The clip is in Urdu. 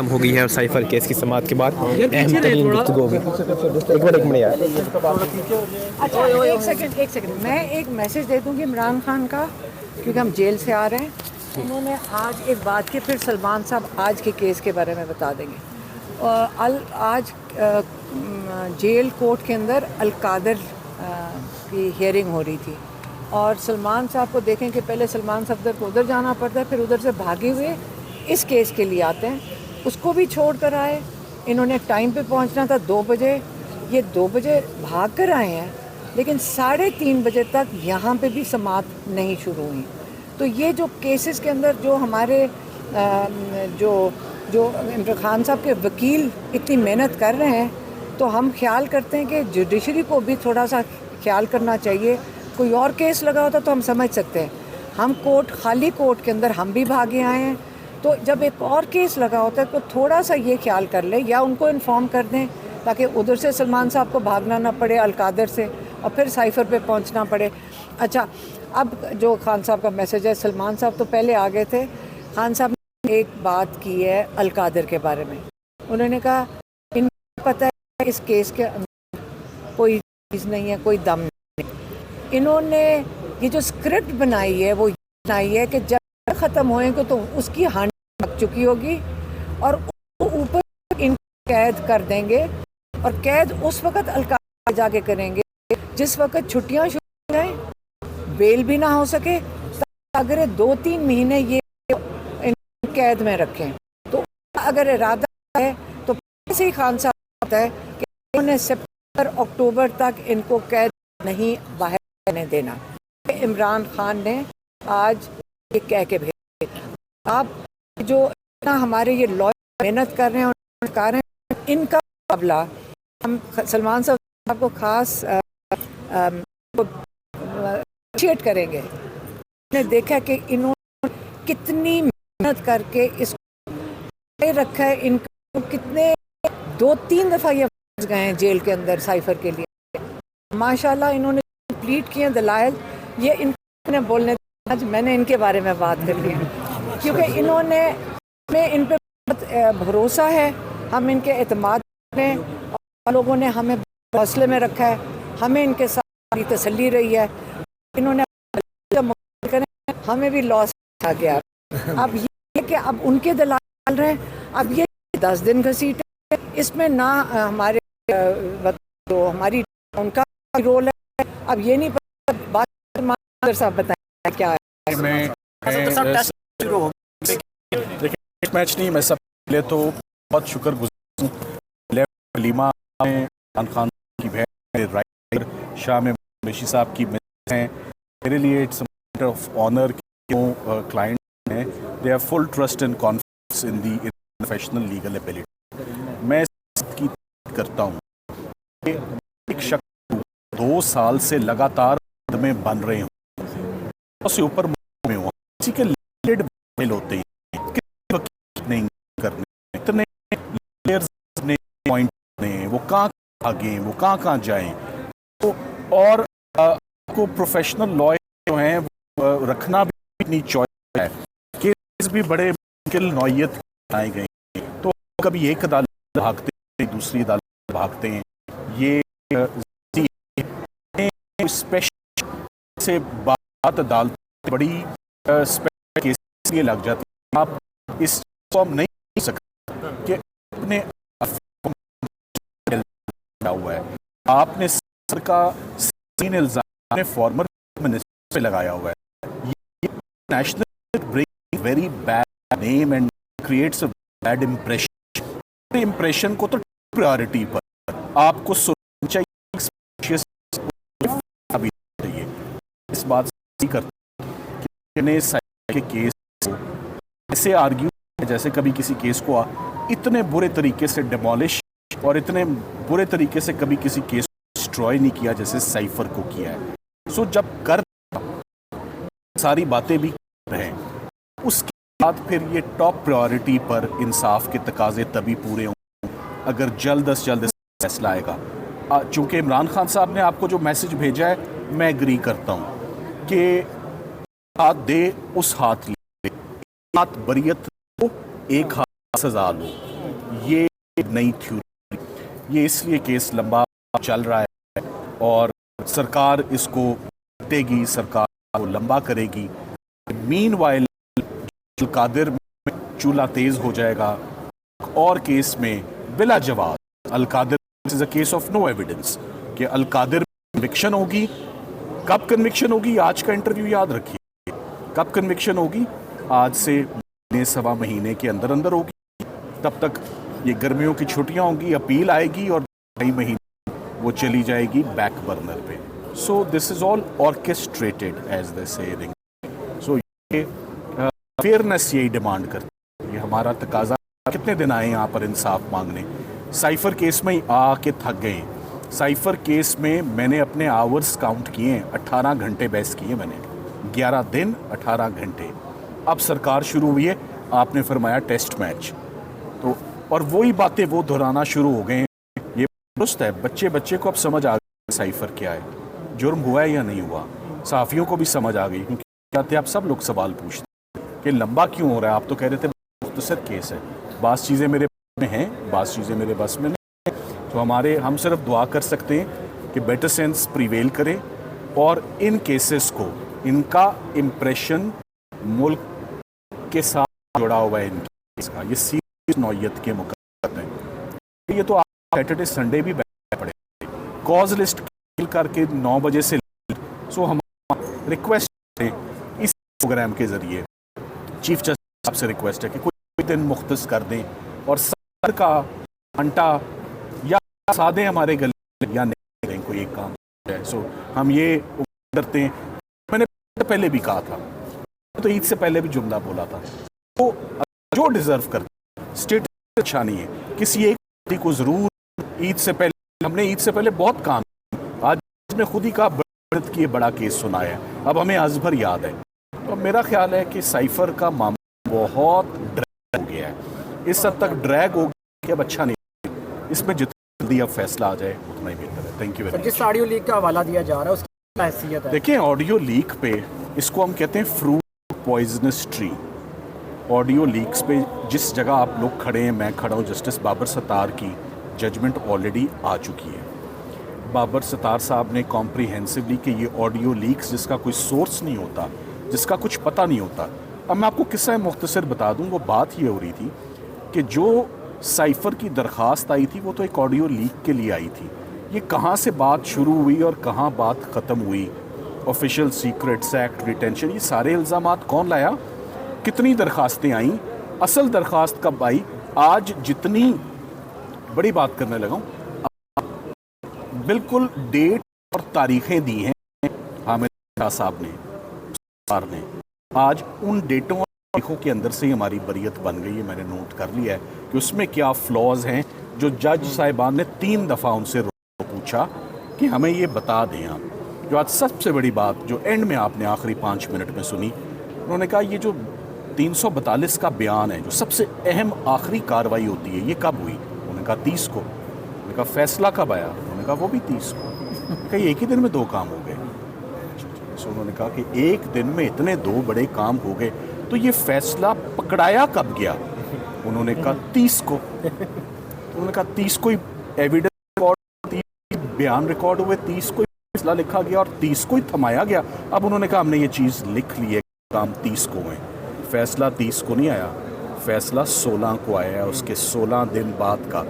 ختم ہو گئی ہے اور سائفر کیس کی سماعت کے بعد اہم ترین گفتگو ہوگی. ایک منٹ یار. اچھا ایک سیکنڈ میں ایک میسج دے دوں گی عمران خان کا، کیونکہ ہم جیل سے آ رہے ہیں. انہوں نے آج ایک بات کی، پھر سلمان صاحب آج کے کیس کے بارے میں بتا دیں گے. آج جیل کورٹ کے اندر القادر کی ہیئرنگ ہو رہی تھی، اور سلمان صاحب کو دیکھیں کہ پہلے سلمان صفدر کو ادھر جانا پڑتا ہے، پھر ادھر سے بھاگے ہوئے اس کیس کے لیے آتے ہیں. اس کو بھی چھوڑ کر آئے. انہوں نے ٹائم پہ پہنچنا تھا 2 بجے، یہ 2 بجے بھاگ کر آئے ہیں، لیکن 3:30 بجے تک یہاں پہ بھی سماعت نہیں شروع ہوئی. تو یہ جو کیسز کے اندر جو ہمارے جو عمران خان صاحب کے وکیل اتنی محنت کر رہے ہیں، تو ہم خیال کرتے ہیں کہ جوڈیشری کو بھی تھوڑا سا خیال کرنا چاہیے. کوئی اور کیس لگا ہوتا تو ہم سمجھ سکتے ہیں، ہم خالی کورٹ کے اندر ہم بھی بھاگے آئے ہیں. تو جب ایک اور کیس لگا ہوتا ہے تو تھوڑا سا یہ خیال کر لیں، یا ان کو انفارم کر دیں تاکہ ادھر سے سلمان صاحب کو بھاگنا نہ پڑے القادر سے، اور پھر سائفر پہ پہنچنا پڑے. اچھا، اب جو خان صاحب کا میسج ہے، سلمان صاحب تو پہلے آ گئے تھے. خان صاحب نے ایک بات کی ہے القادر کے بارے میں. انہوں نے کہا ان کو پتہ ہے اس کیس کے اندر کوئی چیز نہیں ہے، کوئی دم نہیں. انہوں نے یہ جو اسکرپٹ بنائی ہے وہ یہ بنائی ہے کہ جب ختم ہوئیں گے تو اس کی ہانڈ لگ چکی ہوگی، اور اوپر ان کو قید کر دیں گے، اور قید اس وقت القادر جا کے کریں گے جس وقت چھٹیاں شروع ہو جائیں، بیل بھی نہ ہو سکے. اگر 2-3 مہینے یہ ان قید میں رکھیں، تو اگر ارادہ ہے تو سے ہی خان صاحب ہوتا ہے کہ انہوں نے سپتمبر اکتوبر تک ان کو قید نہیں باہر رہنے دینا. عمران خان نے آج یہ کہہ کے بھیجا. آپ جو اتنا ہمارے یہ لائر محنت کر رہے ہیں اور کر رہے ہیں، ان کا مقابلہ ہم سلمان صاحب کو خاص اپریشیٹ کریں گے. نے دیکھا کہ انہوں نے کتنی محنت کر کے اس کو رکھا ہے. ان کو کتنے 2-3 دفعہ یہ پھنس گئے ہیں جیل کے اندر سائفر کے لیے. ماشاءاللہ انہوں نے کمپلیٹ کیے دلائل. یہ ان نے بولنے آج میں نے ان کے بارے میں بات کر لی، کیونکہ انہوں نے ہمیں ان پہ بہت بھروسہ ہے، ہم ان کے اعتماد میں، اور لوگوں نے ہمیں حوصلے میں رکھا ہے. ہمیں ان کے ساتھ بڑی تسلی رہی ہے. انہوں نے ہمیں بھی لاس آ گیا. اب یہ کہ اب ان کے دلائل رہے، اب یہ 10 دن گھسیٹے، اس میں نہ ہمارے جو ہماری ان کا رول ہے. اب یہ نہیں پتا بات صاحب بتائیں کیا ہے. میں میچ نہیں، میں سب پہلے تو بہت شکر گزار ہوں حلیمہ عمران خان کی بہن، رائٹر شاہ میں بیشی صاحب کی ہیں. میرے لیے اٹس میٹر آف آنر کہ وہ کلائنٹ ہیں، they have full trust and confidence in the professional legal ability. میں اس کی کرتا ہوں کہ ایک شخص 2 سال سے لگاتار میں بن رہے ہوں سے اوپر میں ہوں، کسی کے لیڈ بل ہوتے ہیں نہیں کرنے اتنے لیئرز نے پوائنٹ نے وہ کہاں آگے وہ کہاں جائیں. اور کو پروفیشنل لائر جو ہیں رکھنا بھی اتنی چوائس ہے، کیس بھی بڑے مشکل نوعیت بنائے گئے ہیں. تو کبھی ایک عدالت بھاگتے ہیں، دوسری عدالت بھاگتے ہیں. یہ اسپیشل سے بات عدالت بڑی اسپیشل کیس لیے لگ جاتی ہے. آپ اس کو ہم نہیں کر سکتے کہ اپنے ہوا ہے. آپ نے سر کا سین الزام نے فارمر منسٹر پہ لگایا ہوا ہے. یہ national bring very bad name and creates a bad impression. Impression کو تو پرائورٹی پر آپ کو سننا چاہیے. اس بات سے کرتے کہ کیس کو ایسے آرگیو جیسے کبھی کسی کیس کو اتنے برے طریقے سے ڈیمولش اور اتنے برے طریقے سے کبھی کسی کیس کو ڈسٹروائے نہیں کیا جیسے سائفر کو کیا ہے. سو جب کر ساری باتیں بھی کر رہے ہیں، اس کے بعد پھر یہ ٹاپ پرائورٹی پر انصاف کے تقاضے تبھی پورے ہوں اگر جلد از جلد فیصلہ آئے گا. چونکہ عمران خان صاحب نے آپ کو جو میسج بھیجا ہے، میں ایگری کرتا ہوں کہ ہاتھ دے اس ہاتھ لے، ہاتھ بریت ہو ایک ہاتھ سزا لو. یہ نئی تھیوری, یہ اس لیے کیس لمبا چل رہا ہے اور سرکار اس کو دے گی, سرکار کو لمبا کرے گی. مین وائل القادر میں چولہا تیز ہو جائے گا, اور کیس میں بلا جواز Al Qadir is a case of no evidence کہ القادر کنوکشن ہوگی. کب کنوکشن ہوگی؟ آج کا انٹرویو یاد رکھیے. کب کنوکشن ہوگی؟ آج سے سوا مہینے کے اندر اندر ہوگی. تب تک یہ گرمیوں کی چھٹیاں ہوں گی, اپیل آئے گی اور کئی مہینے وہ چلی جائے گی بیک برنر پہ. سو دس از آل آرکیسٹریٹڈ ایز دے سیئنگ. سو یہ فیئرنیس یہی ڈیمانڈ کرتی ہے, یہ ہمارا تقاضا. کتنے دن آئے یہاں پر انصاف مانگنے؟ سائفر کیس میں ہی آ کے تھک گئے. سائفر کیس میں میں نے اپنے آورز کاؤنٹ کیے ہیں, 18 گھنٹے بحث کیے میں نے, 11 دن 18 گھنٹے. اب سرکار شروع ہوئی ہے, آپ نے فرمایا ٹیسٹ میچ, تو اور وہی باتیں وہ دہرانا شروع ہو گئے ہیں. یہ درست ہے, بچے کو اب سمجھ آ گئی سائفر کیا ہے, جرم ہوا ہے یا نہیں ہوا. صحافیوں کو بھی سمجھ آ گئی, کیونکہ کہتے اب سب لوگ سوال پوچھتے ہیں کہ لمبا کیوں ہو رہا ہے. آپ تو کہہ رہے تھے مختصر کیس ہے, بعض چیزیں میرے میں ہیں, بعض چیزیں میرے بس میں نہیں. تو ہم صرف دعا کر سکتے ہیں کہ بیٹر سینس پریویل کرے اور ان کیسز کو, ان کا امپریشن ملک کے ساتھ جڑا ہوا ہے ان کیس کا, یہ سیریس نوعیت کے مقدمات ہیں. یہ تو آپ سیٹرڈے سنڈے بھی بیٹھ پڑے, کاز لسٹ کر کے 9 بجے سے. سو ہم ریکویسٹ ہے اس پروگرام کے ذریعے چیف جسٹس صاحب سے ریکویسٹ ہے کہ کوئی دن مختص کر دیں اور سر کا انٹا یا سادے ہمارے گلے یا نہیں کریں کوئی ایک کام ہے. سو ہم یہ کرتے ہیں. میں نے پہلے بھی کہا تھا, تو عید سے پہلے بھی جملہ بولا تھا, تو جو ڈیزرو کرتے ہیں اسٹیٹ اچھا نہیں ہے. کسی ایک کو ضرور عید سے پہلے, ہم نے عید سے پہلے بہت کام, آج میں خود ہی کا بڑھت کی بڑا کیس سنایا ہے, اب ہمیں ازبر یاد ہے. تو میرا خیال ہے کہ سائفر کا معاملہ بہت ڈریگ ہو گیا ہے, اس حد تک ڈریگ ہو گیا کہ اب اچھا نہیں. اس میں جتنا جلدی اب فیصلہ آ جائے اتنا ہی بہتر ہے. Thank you very much. جس آڈیو لیک کا حوالہ دیا جا رہا ہے اس کی کیا حیثیت ہے؟ دیکھیں, آڈیو لیک پہ اس کو ہم کہتے ہیں fruit poisonous tree. Audio leaks پہ جس جگہ آپ لوگ کھڑے ہیں, میں کھڑا ہوں, جسٹس بابر ستار کی ججمنٹ آلریڈی آ چکی ہے. بابر ستار صاحب نے کمپریہنسولی کہ یہ آڈیو لیکس جس کا کوئی سورس نہیں ہوتا, جس کا کچھ پتہ نہیں ہوتا. اب میں آپ کو قصہ مختصر بتا دوں. وہ بات یہ ہو رہی تھی کہ جو سائفر کی درخواست آئی تھی وہ تو ایک آڈیو لیک کے لیے آئی تھی. یہ کہاں سے بات شروع ہوئی اور کہاں بات ختم ہوئی, آفیشیل سیکرٹس ایکٹ, ریٹینشن, یہ سارے الزامات کون لایا, کتنی درخواستیں آئیں, اصل درخواست کب آئی. آج جتنی بڑی بات کرنے لگا ہوں, بالکل ڈیٹ اور تاریخیں دی ہیں حامد شاہ صاحب نے, آج ان ڈیٹوں اور تاریخوں کے اندر سے ہی ہماری بریت بن گئی ہے. میں نے نوٹ کر لیا ہے کہ اس میں کیا فلاز ہیں, جو جج صاحبان نے 3 دفعہ ان سے پوچھا کہ ہمیں یہ بتا دیں آپ. جو آج سب سے بڑی بات جو اینڈ میں آپ نے آخری 5 منٹ میں سنی, انہوں نے کہا یہ جو 342 کا بیان ہے, جو سب سے اہم آخری کاروائی ہوتی ہے, یہ کب ہوئی؟ انہوں نے کہا 30 کو. انہوں نے کہا فیصلہ کب آیا؟ انہوں نے کہا وہ بھی 30 کو. کہ ایک ہی دن میں 2 کام ہو گئے. سو انہوں نے کہا کہ ایک دن میں اتنے 2 بڑے کام ہو گئے, تو یہ فیصلہ پکڑایا کب گیا؟ انہوں نے کہا 30 کو. انہوں نے کہا 30 کو ہی ایویڈنس ریکارڈ, 30 بیان ریکارڈ ہوئے, 30 کو ہی فیصلہ لکھا گیا اور 30 کو ہی تھمایا گیا. اب انہوں نے کہا ہم نے یہ چیز لکھ لی ہے, کام 30 کو ہوئے. فیصلہ 30 کو نہیں آیا, فیصلہ 16 کو آیا ہے, اس کے 16 دن بعد کا.